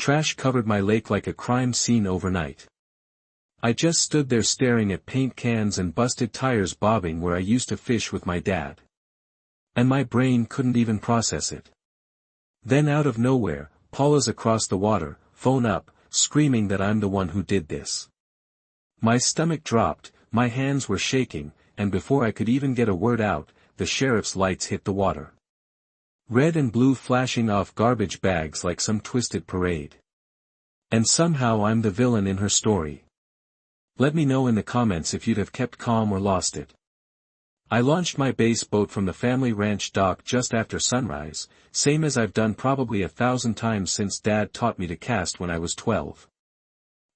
Trash covered my lake like a crime scene overnight. I just stood there staring at paint cans and busted tires bobbing where I used to fish with my dad. And my brain couldn't even process it. Then out of nowhere, Paula's across the water, phone up, screaming that I'm the one who did this. My stomach dropped, my hands were shaking, and before I could even get a word out, the sheriff's lights hit the water. Red and blue flashing off garbage bags like some twisted parade. And somehow I'm the villain in her story. Let me know in the comments if you'd have kept calm or lost it. I launched my bass boat from the family ranch dock just after sunrise, same as I've done probably 1,000 times since Dad taught me to cast when I was 12.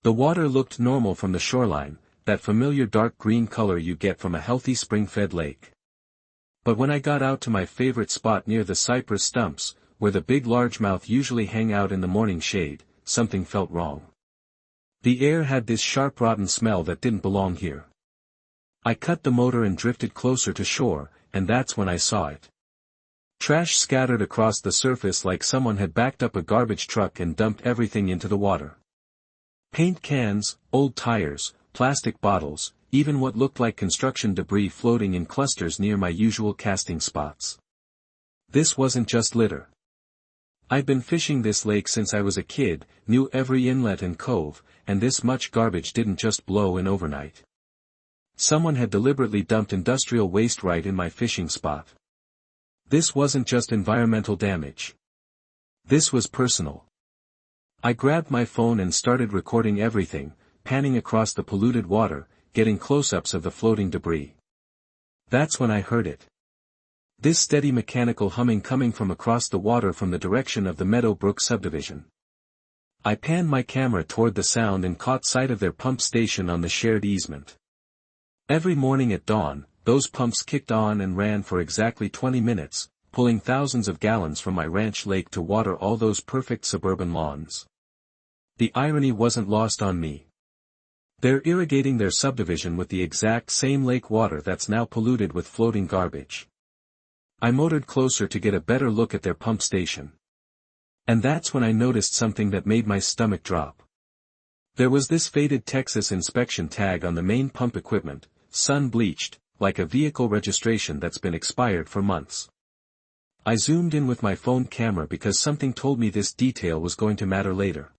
The water looked normal from the shoreline, that familiar dark green color you get from a healthy spring-fed lake. But when I got out to my favorite spot near the cypress stumps, where the big largemouth usually hang out in the morning shade, something felt wrong. The air had this sharp rotten smell that didn't belong here. I cut the motor and drifted closer to shore, and that's when I saw it. Trash scattered across the surface like someone had backed up a garbage truck and dumped everything into the water. Paint cans, old tires, plastic bottles, even what looked like construction debris floating in clusters near my usual casting spots. This wasn't just litter. I'd been fishing this lake since I was a kid, knew every inlet and cove, and this much garbage didn't just blow in overnight. Someone had deliberately dumped industrial waste right in my fishing spot. This wasn't just environmental damage. This was personal. I grabbed my phone and started recording everything, panning across the polluted water, getting close-ups of the floating debris. That's when I heard it. This steady mechanical humming coming from across the water from the direction of the Meadowbrook subdivision. I panned my camera toward the sound and caught sight of their pump station on the shared easement. Every morning at dawn, those pumps kicked on and ran for exactly 20 minutes, pulling thousands of gallons from my ranch lake to water all those perfect suburban lawns. The irony wasn't lost on me. They're irrigating their subdivision with the exact same lake water that's now polluted with floating garbage. I motored closer to get a better look at their pump station. And that's when I noticed something that made my stomach drop. There was this faded Texas inspection tag on the main pump equipment, sun-bleached, like a vehicle registration that's been expired for months. I zoomed in with my phone camera because something told me this detail was going to matter later.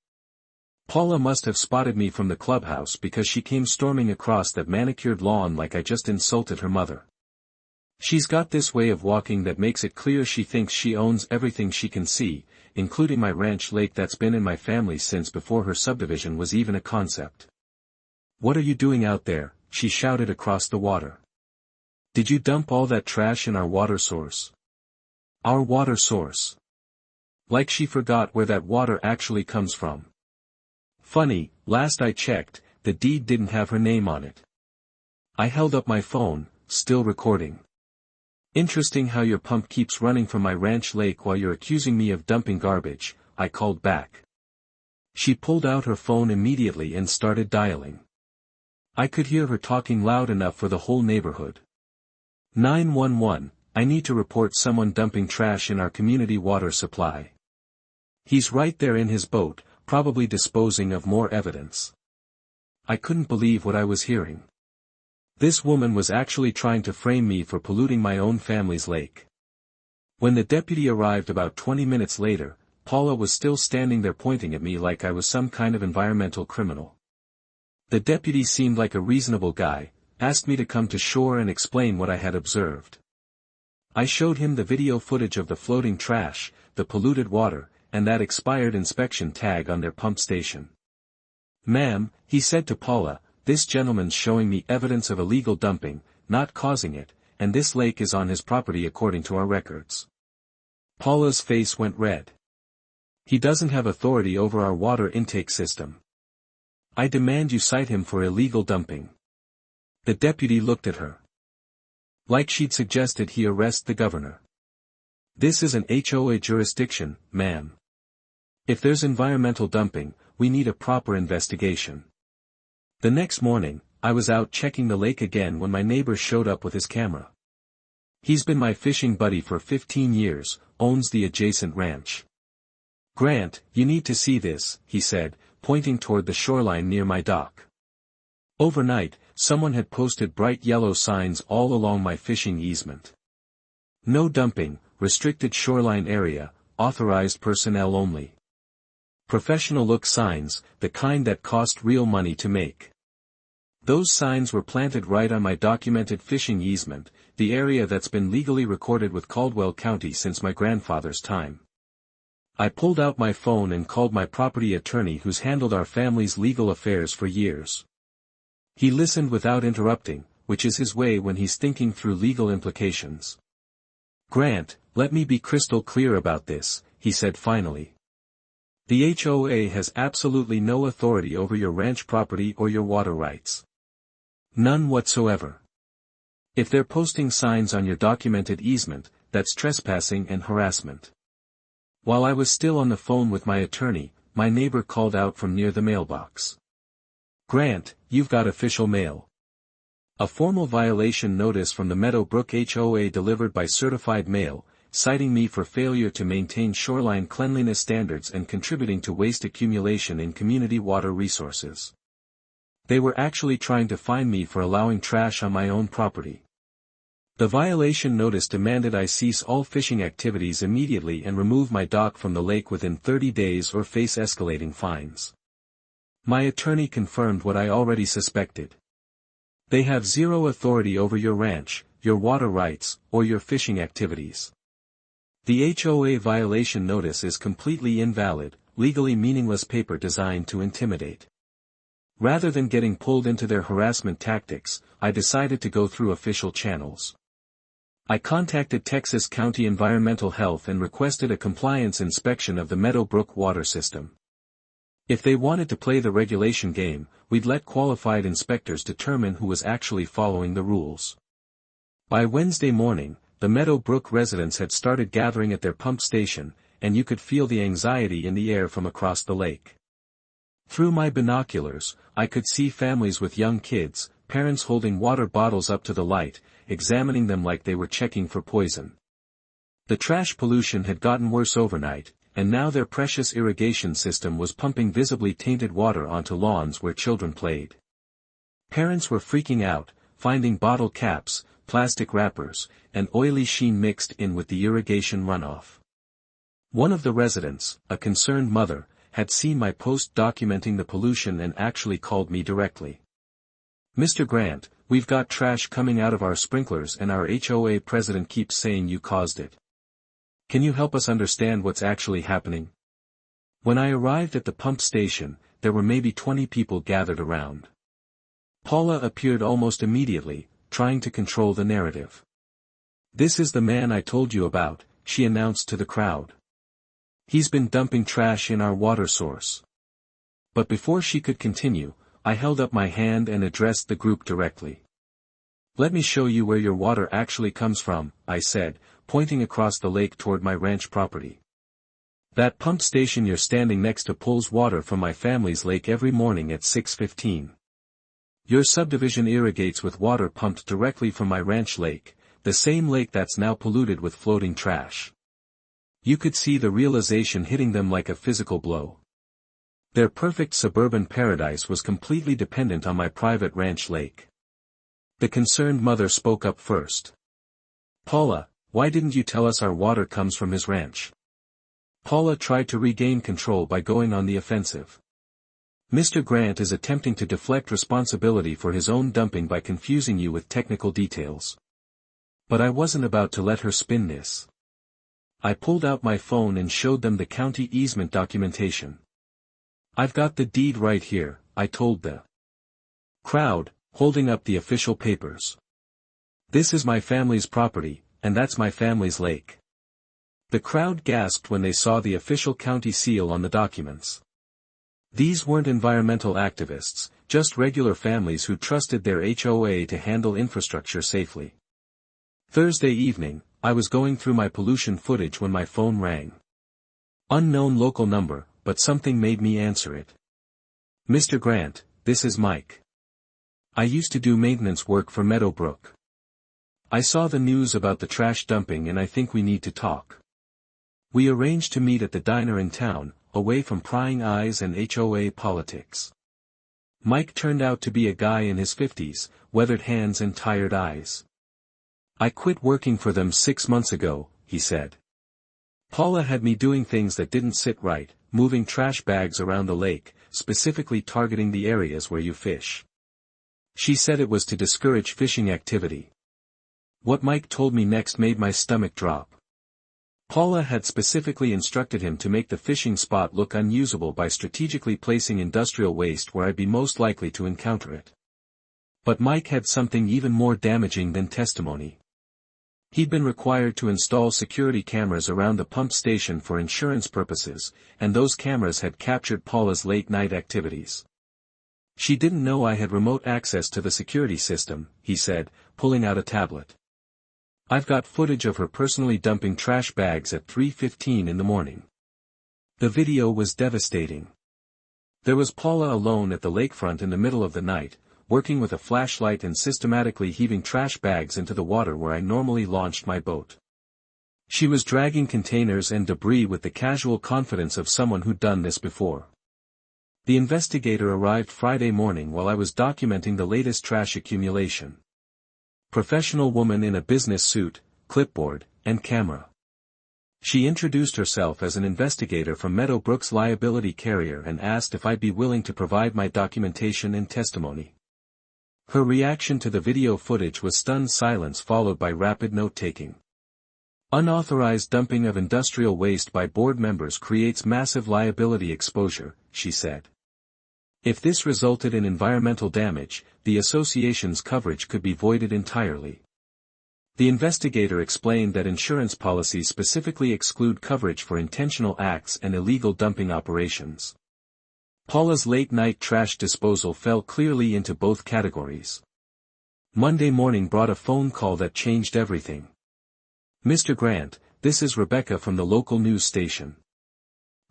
Paula must have spotted me from the clubhouse because she came storming across that manicured lawn like I just insulted her mother. She's got this way of walking that makes it clear she thinks she owns everything she can see, including my ranch lake that's been in my family since before her subdivision was even a concept. "What are you doing out there?" she shouted across the water. "Did you dump all that trash in our water source?" Our water source. Like she forgot where that water actually comes from. Funny, last I checked, the deed didn't have her name on it. I held up my phone, still recording. "Interesting how your pump keeps running from my ranch lake while you're accusing me of dumping garbage," I called back. She pulled out her phone immediately and started dialing. I could hear her talking loud enough for the whole neighborhood. 911, I need to report someone dumping trash in our community water supply. He's right there in his boat, probably disposing of more evidence. I couldn't believe what I was hearing. This woman was actually trying to frame me for polluting my own family's lake. When the deputy arrived about 20 minutes later, Paula was still standing there pointing at me like I was some kind of environmental criminal. The deputy seemed like a reasonable guy, asked me to come to shore and explain what I had observed. I showed him the video footage of the floating trash, the polluted water, and that expired inspection tag on their pump station. "Ma'am," he said to Paula, "this gentleman's showing me evidence of illegal dumping, not causing it, and this lake is on his property according to our records." Paula's face went red. "He doesn't have authority over our water intake system. I demand you cite him for illegal dumping." The deputy looked at her. Like she'd suggested he arrest the governor. "This is an HOA jurisdiction, ma'am. If there's environmental dumping, we need a proper investigation." The next morning, I was out checking the lake again when my neighbor showed up with his camera. He's been my fishing buddy for 15 years, owns the adjacent ranch. "Grant, you need to see this," he said, pointing toward the shoreline near my dock. Overnight, someone had posted bright yellow signs all along my fishing easement. "No dumping, restricted shoreline area, authorized personnel only." Professional-look signs, the kind that cost real money to make. Those signs were planted right on my documented fishing easement, the area that's been legally recorded with Caldwell County since my grandfather's time. I pulled out my phone and called my property attorney who's handled our family's legal affairs for years. He listened without interrupting, which is his way when he's thinking through legal implications. "Grant, let me be crystal clear about this," he said finally. "The HOA has absolutely no authority over your ranch property or your water rights. None whatsoever. If they're posting signs on your documented easement, that's trespassing and harassment." While I was still on the phone with my attorney, my neighbor called out from near the mailbox. "Grant, you've got official mail. A formal violation notice from the Meadowbrook HOA delivered by certified mail, citing me for failure to maintain shoreline cleanliness standards and contributing to waste accumulation in community water resources. They were actually trying to fine me for allowing trash on my own property. The violation notice demanded I cease all fishing activities immediately and remove my dock from the lake within 30 days or face escalating fines." My attorney confirmed what I already suspected. They have zero authority over your ranch, your water rights, or your fishing activities. The HOA violation notice is completely invalid, legally meaningless paper designed to intimidate. Rather than getting pulled into their harassment tactics, I decided to go through official channels. I contacted Texas County Environmental Health and requested a compliance inspection of the Meadowbrook water system. If they wanted to play the regulation game, we'd let qualified inspectors determine who was actually following the rules. By Wednesday morning, the Meadowbrook residents had started gathering at their pump station, and you could feel the anxiety in the air from across the lake. Through my binoculars, I could see families with young kids, parents holding water bottles up to the light, examining them like they were checking for poison. The trash pollution had gotten worse overnight, and now their precious irrigation system was pumping visibly tainted water onto lawns where children played. Parents were freaking out, finding bottle caps, plastic wrappers, and oily sheen mixed in with the irrigation runoff. One of the residents, a concerned mother, had seen my post documenting the pollution and actually called me directly. "Mr. Grant, we've got trash coming out of our sprinklers and our HOA president keeps saying you caused it. Can you help us understand what's actually happening?" When I arrived at the pump station, there were maybe 20 people gathered around. Paula appeared almost immediately, trying to control the narrative. "This is the man I told you about," she announced to the crowd. "He's been dumping trash in our water source." But before she could continue, I held up my hand and addressed the group directly. "Let me show you where your water actually comes from," I said, pointing across the lake toward my ranch property. "That pump station you're standing next to pulls water from my family's lake every morning at 6:15. Your subdivision irrigates with water pumped directly from my ranch lake, the same lake that's now polluted with floating trash." You could see the realization hitting them like a physical blow. Their perfect suburban paradise was completely dependent on my private ranch lake. The concerned mother spoke up first. "Paula, why didn't you tell us our water comes from his ranch?" Paula tried to regain control by going on the offensive. "Mr. Grant is attempting to deflect responsibility for his own dumping by confusing you with technical details." But I wasn't about to let her spin this. I pulled out my phone and showed them the county easement documentation. "I've got the deed right here," I told the crowd, holding up the official papers. "This is my family's property, and that's my family's lake." The crowd gasped when they saw the official county seal on the documents. These weren't environmental activists, just regular families who trusted their HOA to handle infrastructure safely. Thursday evening, I was going through my pollution footage when my phone rang. Unknown local number, but something made me answer it. "Mr. Grant, this is Mike. I used to do maintenance work for Meadowbrook. I saw the news about the trash dumping and I think we need to talk." We arranged to meet at the diner in town, away from prying eyes and HOA politics. Mike turned out to be a guy in his 50s, weathered hands and tired eyes. I quit working for them 6 months ago, he said. Paula had me doing things that didn't sit right, moving trash bags around the lake, specifically targeting the areas where you fish. She said it was to discourage fishing activity. What Mike told me next made my stomach drop. Paula had specifically instructed him to make the fishing spot look unusable by strategically placing industrial waste where I'd be most likely to encounter it. But Mike had something even more damaging than testimony. He'd been required to install security cameras around the pump station for insurance purposes, and those cameras had captured Paula's late-night activities. She didn't know I had remote access to the security system, he said, pulling out a tablet. I've got footage of her personally dumping trash bags at 3:15 in the morning. The video was devastating. There was Paula alone at the lakefront in the middle of the night, working with a flashlight and systematically heaving trash bags into the water where I normally launched my boat. She was dragging containers and debris with the casual confidence of someone who'd done this before. The investigator arrived Friday morning while I was documenting the latest trash accumulation. Professional woman in a business suit, clipboard, and camera. She introduced herself as an investigator from Meadowbrook's liability carrier and asked if I'd be willing to provide my documentation and testimony. Her reaction to the video footage was stunned silence followed by rapid note-taking. Unauthorized dumping of industrial waste by board members creates massive liability exposure, she said. If this resulted in environmental damage, the association's coverage could be voided entirely. The investigator explained that insurance policies specifically exclude coverage for intentional acts and illegal dumping operations. Paula's late-night trash disposal fell clearly into both categories. Monday morning brought a phone call that changed everything. Mr. Grant, this is Rebecca from the local news station.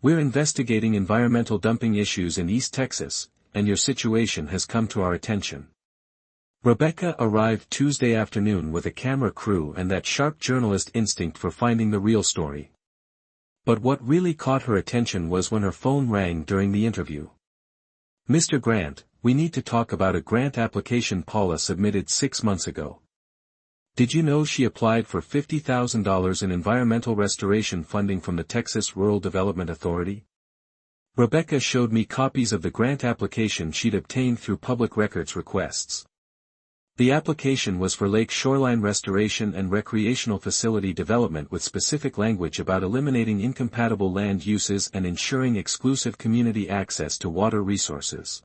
We're investigating environmental dumping issues in East Texas, and your situation has come to our attention. Rebecca arrived Tuesday afternoon with a camera crew and that sharp journalist instinct for finding the real story. But what really caught her attention was when her phone rang during the interview. Mr. Grant, we need to talk about a grant application Paula submitted 6 months ago. Did you know she applied for $50,000 in environmental restoration funding from the Texas Rural Development Authority? Rebecca showed me copies of the grant application she'd obtained through public records requests. The application was for lake shoreline restoration and recreational facility development with specific language about eliminating incompatible land uses and ensuring exclusive community access to water resources.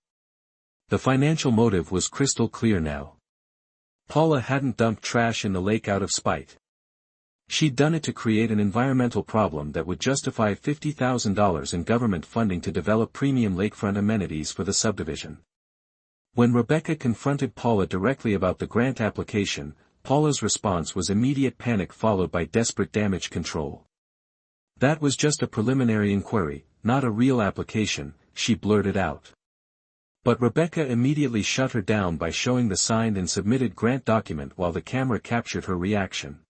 The financial motive was crystal clear now. Paula hadn't dumped trash in the lake out of spite. She'd done it to create an environmental problem that would justify $50,000 in government funding to develop premium lakefront amenities for the subdivision. When Rebecca confronted Paula directly about the grant application, Paula's response was immediate panic followed by desperate damage control. That was just a preliminary inquiry, not a real application, she blurted out. But Rebecca immediately shut her down by showing the signed and submitted grant document while the camera captured her reaction.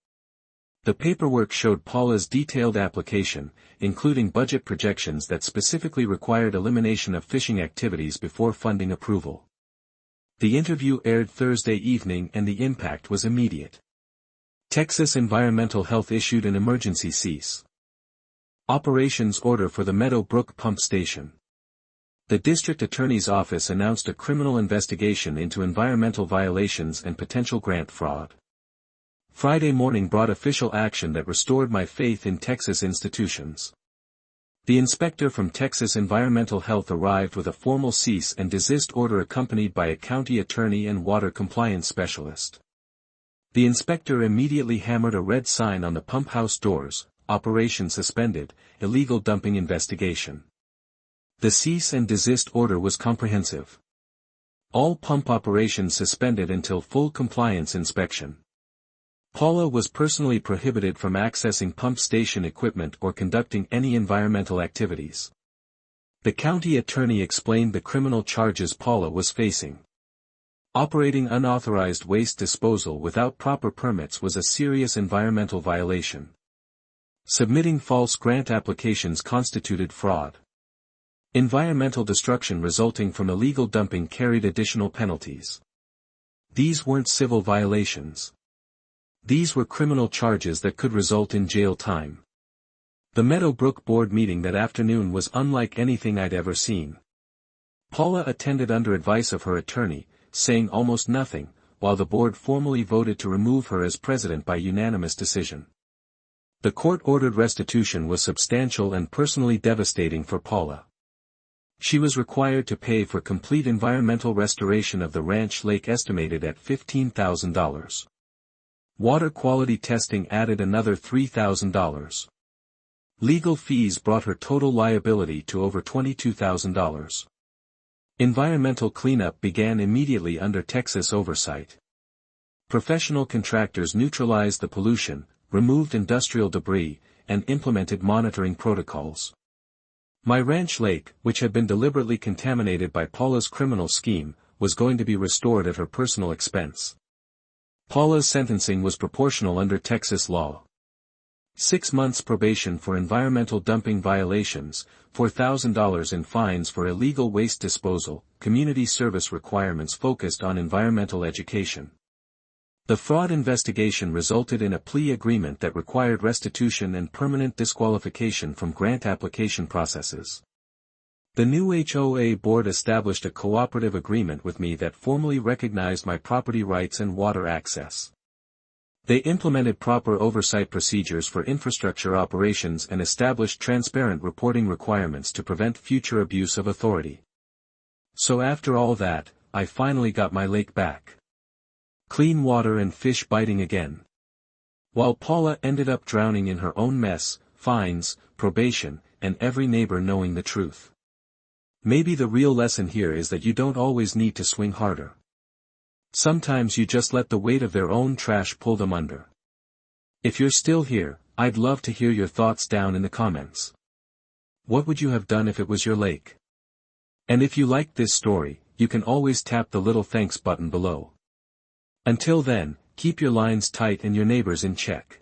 The paperwork showed Paula's detailed application, including budget projections that specifically required elimination of fishing activities before funding approval. The interview aired Thursday evening and the impact was immediate. Texas Environmental Health issued an emergency cease. Operations order for the Meadowbrook pump station. The district attorney's office announced a criminal investigation into environmental violations and potential grant fraud. Friday morning brought official action that restored my faith in Texas institutions. The inspector from Texas Environmental Health arrived with a formal cease and desist order accompanied by a county attorney and water compliance specialist. The inspector immediately hammered a red sign on the pump house doors, "Operation suspended, illegal dumping investigation." The cease and desist order was comprehensive. All pump operations suspended until full compliance inspection. Paula was personally prohibited from accessing pump station equipment or conducting any environmental activities. The county attorney explained the criminal charges Paula was facing. Operating unauthorized waste disposal without proper permits was a serious environmental violation. Submitting false grant applications constituted fraud. Environmental destruction resulting from illegal dumping carried additional penalties. These weren't civil violations. These were criminal charges that could result in jail time. The Meadowbrook board meeting that afternoon was unlike anything I'd ever seen. Paula attended under advice of her attorney, saying almost nothing, while the board formally voted to remove her as president by unanimous decision. The court-ordered restitution was substantial and personally devastating for Paula. She was required to pay for complete environmental restoration of the ranch lake estimated at $15,000. Water quality testing added another $3,000. Legal fees brought her total liability to over $22,000. Environmental cleanup began immediately under Texas oversight. Professional contractors neutralized the pollution, removed industrial debris, and implemented monitoring protocols. My ranch lake, which had been deliberately contaminated by Paula's criminal scheme, was going to be restored at her personal expense. Paula's sentencing was proportional under Texas law. 6 months probation for environmental dumping violations, $4,000 in fines for illegal waste disposal, community service requirements focused on environmental education. The fraud investigation resulted in a plea agreement that required restitution and permanent disqualification from grant application processes. The new HOA board established a cooperative agreement with me that formally recognized my property rights and water access. They implemented proper oversight procedures for infrastructure operations and established transparent reporting requirements to prevent future abuse of authority. So after all that, I finally got my lake back. Clean water and fish biting again. While Paula ended up drowning in her own mess, fines, probation, and every neighbor knowing the truth. Maybe the real lesson here is that you don't always need to swing harder. Sometimes you just let the weight of their own trash pull them under. If you're still here, I'd love to hear your thoughts down in the comments. What would you have done if it was your lake? And if you liked this story, you can always tap the little thanks button below. Until then, keep your lines tight and your neighbors in check.